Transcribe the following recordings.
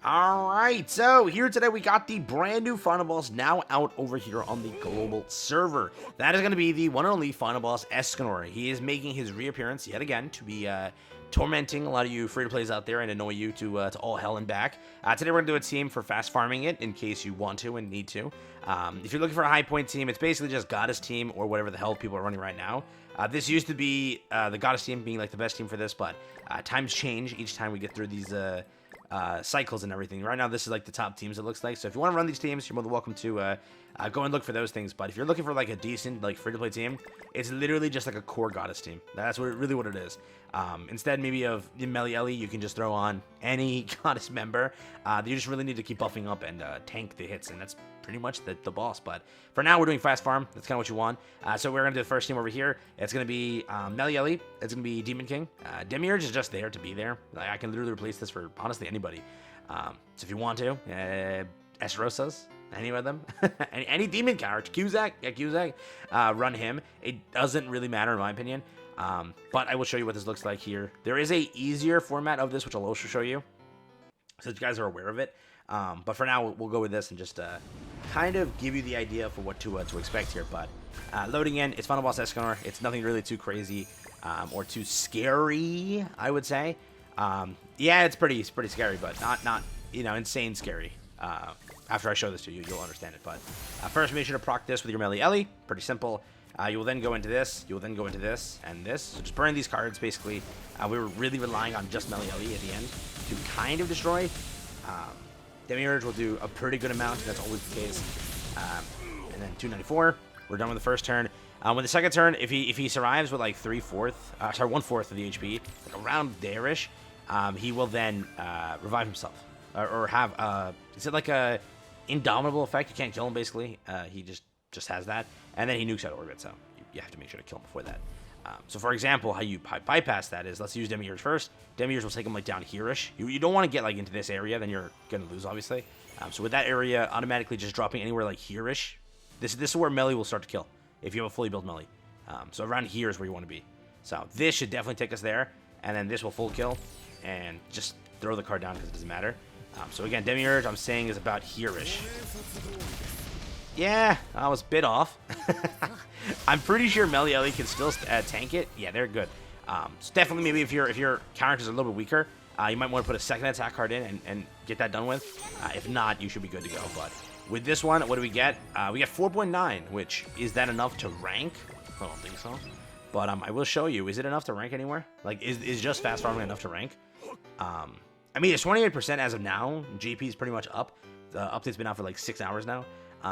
Alright, so here today we got the brand new final boss now out over here on the global server. That is going to be the one and only final boss, ESCANOR. He is making his reappearance yet again to be tormenting a lot of you free-to-plays out there and annoy you to all hell and back. Today we're going to do a team for fast farming it in case you want to and need to. If you're looking for a high point team, it's basically just Goddess team or whatever the hell people are running right now. This used to be the Goddess team being like the best team for this, but times change each time we get through these cycles and everything. Right now, this is like the top teams, it looks like. So if you want to run these teams, you're more than welcome to go and look for those things. But if you're looking for like a decent like free-to-play team, it's literally just like a core Goddess team. That's really what it is. Instead maybe of Melly, you can just throw on any Goddess member. You just really need to keep buffing up and tank the hits, and that's pretty much the boss. But for now, we're doing fast farm. That's kind of what you want. So we're going to do the first team over here. It's going to be Melly, it's going to be Demon King. Demiurge is just there to be there. Like, I can literally replace this for, honestly, anybody. So if you want to, Esrosas, any of them, any demon character, Cusack, run him. It doesn't really matter in my opinion. But I will show you what this looks like here. There is a easier format of this, which I'll also show you, so that you guys are aware of it. But for now, we'll go with this and just kind of give you the idea for what to expect here. But loading in, it's Final Boss ESCANOR. It's nothing really too crazy or too scary, I would say. Yeah, it's pretty scary, but not insane scary. After I show this to you, you'll understand it. But first, make sure to proc this with your Melly. Pretty simple. You will then go into this. You will then go into this and this. So just burn these cards, basically. We were really relying on just Melly at the end to kind of destroy. Demiurge will do a pretty good amount. That's always the case. And then 294. We're done with the first turn. With the second turn, if he survives with like 1/4 of the HP, like around there-ish, he will then revive himself. Or have, is it like a indomitable effect? You can't kill him, basically. He just has that. And then he nukes out of orbit, so you have to make sure to kill him before that. So for example, how you bypass that is, let's use Demiurge first. Demiurge will take him like down here-ish. You don't want to get like into this area, then you're going to lose, obviously. So with that area automatically just dropping anywhere like here-ish, this is where Melee will start to kill, if you have a fully built Melee. So around here is where you want to be. So this should definitely take us there, and then this will full kill, and just throw the card down because it doesn't matter. So again, Demiurge, I'm saying, is about here-ish. Yeah, I was a bit off. I'm pretty sure Melly can still tank it. Yeah, they're good. So definitely, maybe if your characters are a little bit weaker, you might want to put a second attack card in and get that done with. If not, you should be good to go. But with this one, what do we get? We get 4.9, which is that enough to rank? I don't think so. But I will show you. Is it enough to rank anywhere? Like, is just fast farming enough to rank? I mean, it's 28% as of now. GP is pretty much up. The update's been out for like 6 hours now.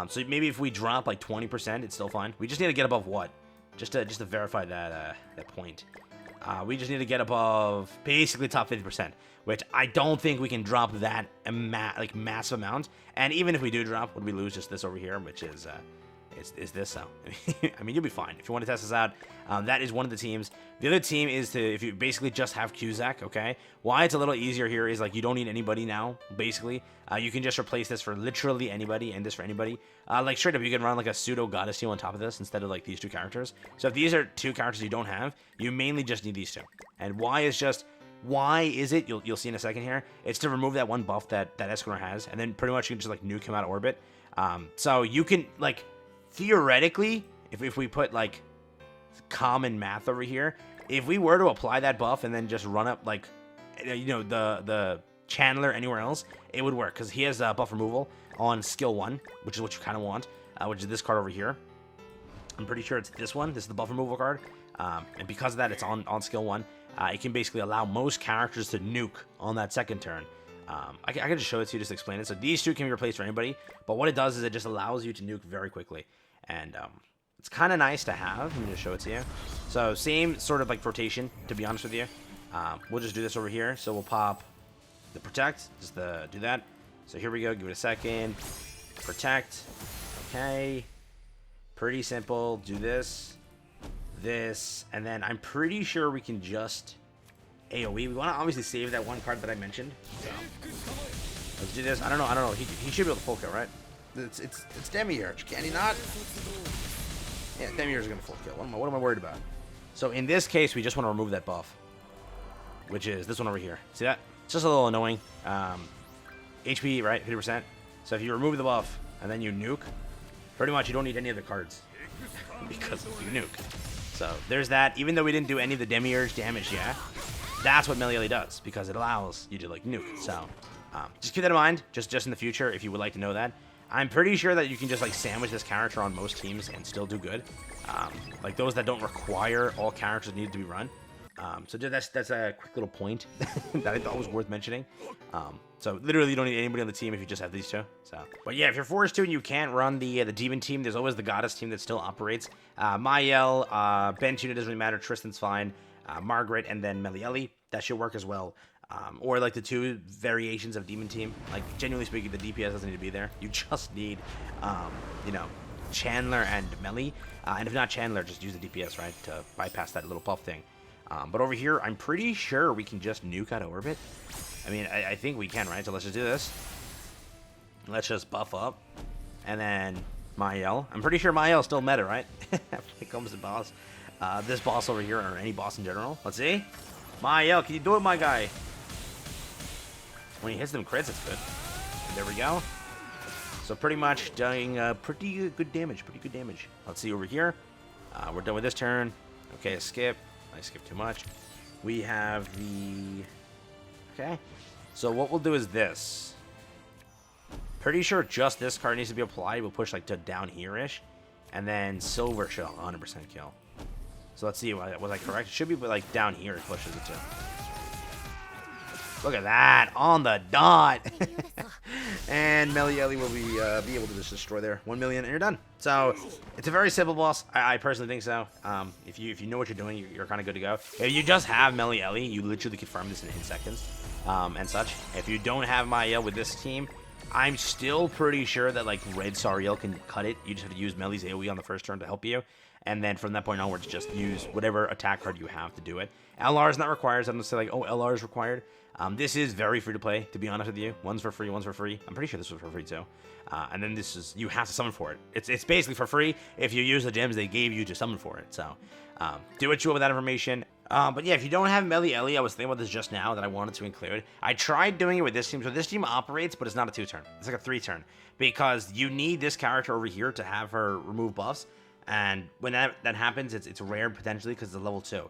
So maybe if we drop like 20%, it's still fine. We just need to get above what? Just to verify that point. We just need to get above basically top 50%, which I don't think we can drop that massive amount. And even if we do drop, would we lose just this over here, which is this? So I mean, you'll be fine if you want to test this out. That is one of the teams. The other team is if you basically just have Cusack. Okay, why it's a little easier here is like you don't need anybody now. Basically, you can just replace this for literally anybody and this for anybody. Like straight up, you can run like a pseudo Goddess team on top of this instead of like these two characters. So if these are two characters you don't have, you mainly just need these two. And why is it? You'll see in a second here. It's to remove that one buff that ESCANOR has, and then pretty much you can just like nuke him out of orbit. So you can like. Theoretically, if we put like common math over here, if we were to apply that buff and then just run up like the channeler anywhere else, it would work because he has buff removal on skill 1, which is what you kind of want, which is this card over here. I'm pretty sure it's this one. This is the buff removal card, and because of that, it's on skill 1. It can basically allow most characters to nuke on that second turn. I can just show it to you, just explain it. So these two can be replaced for anybody, but what it does is it just allows you to nuke very quickly. And it's kind of nice to have. Let me just show it to you. So same sort of like rotation, to be honest with you. We'll just do this over here. So we'll pop the protect, just do that. So here we go. Give it a second. Protect. Okay. Pretty simple. Do this, and then I'm pretty sure we can just AoE. We want to obviously save that one card that I mentioned. So let's do this. I don't know. He should be able to full kill, right? It's Demiurge. Can he not? Yeah, Demiurge is gonna full kill. What am I worried about? So in this case, we just want to remove that buff, which is this one over here. See that? It's just a little annoying. HP, right? 50%. So if you remove the buff and then you nuke, pretty much you don't need any of the cards because you nuke. So there's that. Even though we didn't do any of the demiurge damage yet, that's what melee does because it allows you to like nuke. So just keep that in mind, just in the future if you would like to know that. I'm pretty sure that you can just like sandwich this character on most teams and still do good. Like those that don't require all characters need to be run. So that's a quick little point that I thought was worth mentioning. So literally you don't need anybody on the team if you just have these two. So, but yeah, if you're forced to and you can't run the demon team, there's always the goddess team that still operates. Mael, bench unit doesn't really matter. Tristan's fine. Margaret and then Melieli, that should work as well. Or like the two variations of demon team. Like genuinely speaking, the DPS doesn't need to be there. You just need, you know, Chandler and Melly. And if not Chandler, just use the DPS, right, to bypass that little buff thing. But over here, I'm pretty sure we can just nuke out of orbit. I mean, I think we can, right? So let's just do this. Let's just buff up. And then Mael. I'm pretty sure Mael's still meta, right? Here comes the boss. This boss over here, or any boss in general. Let's see. Mael, can you do it, my guy? When he hits them crits, it's good. There we go. So pretty much doing pretty good damage. Let's see over here. We're done with this turn. Okay, skip. I skipped too much. We have the... Okay. So what we'll do is this. Pretty sure just this card needs to be applied. We'll push like to down here-ish. And then Silver Shell, 100% kill. So let's see, was I correct? It should be like down here it pushes it to. Look at that, on the dot. And Melieli will be able to just destroy there. 1 million and you're done. So it's a very simple boss. I personally think so. If you know what you're doing, you're kind of good to go. If you just have Melieli, you literally can farm this in seconds and such. If you don't have Mael with this team, I'm still pretty sure that like Red Sariel can cut it. You just have to use Meli's AoE on the first turn to help you. And then from that point onwards, just use whatever attack card you have to do it. LR is not required, so I'm going to say like, oh, LR is required. This is very free to play, to be honest with you. One's for free, one's for free. I'm pretty sure this was for free too. And then this is, you have to summon for it. It's basically for free if you use the gems they gave you to summon for it. So do what you will with that information. But yeah, if you don't have Melieli, I was thinking about this just now that I wanted to include. I tried doing it with this team. So this team operates, but it's not a 2-turn. It's like a 3-turn. Because you need this character over here to have her remove buffs. And when that happens, it's rare potentially because it's a level 2.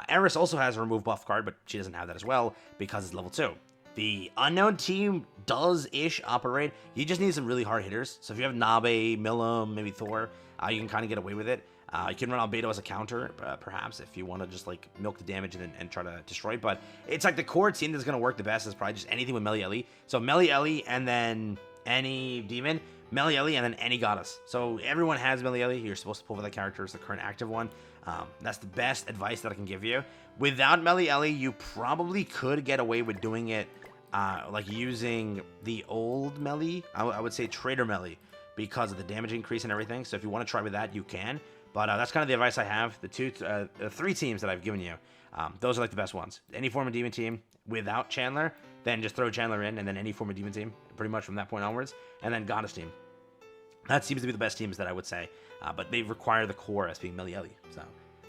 Eris also has a remove buff card, but she doesn't have that as well because it's level 2. The unknown team does-ish operate. You just need some really hard hitters. So if you have Nabe, Milim, maybe Thor, you can kind of get away with it. You can run Albedo as a counter, perhaps, if you want to just like milk the damage and try to destroy it. But it's like the core team that's going to work the best is probably just anything with Melieli. So Melieli and then any demon. Melieli and then any goddess. So everyone has Melieli. You're supposed to pull for that character as the current active one. That's the best advice that I can give you. Without Melieli, you probably could get away with doing it like using the old Meli. I would say Trader Meli because of the damage increase and everything. So if you want to try with that, you can. But that's kind of the advice I have. The 3 teams that I've given you, those are like the best ones. Any form of demon team without Chandler, then just throw Chandler in, and then any form of demon team, pretty much from that point onwards, and then goddess team. That seems to be the best teams that I would say, but they require the core as being Melieli. So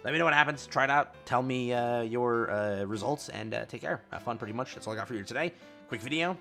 let me know what happens. Try it out. Tell me your results, and take care. Have fun, pretty much. That's all I got for you today. Quick video.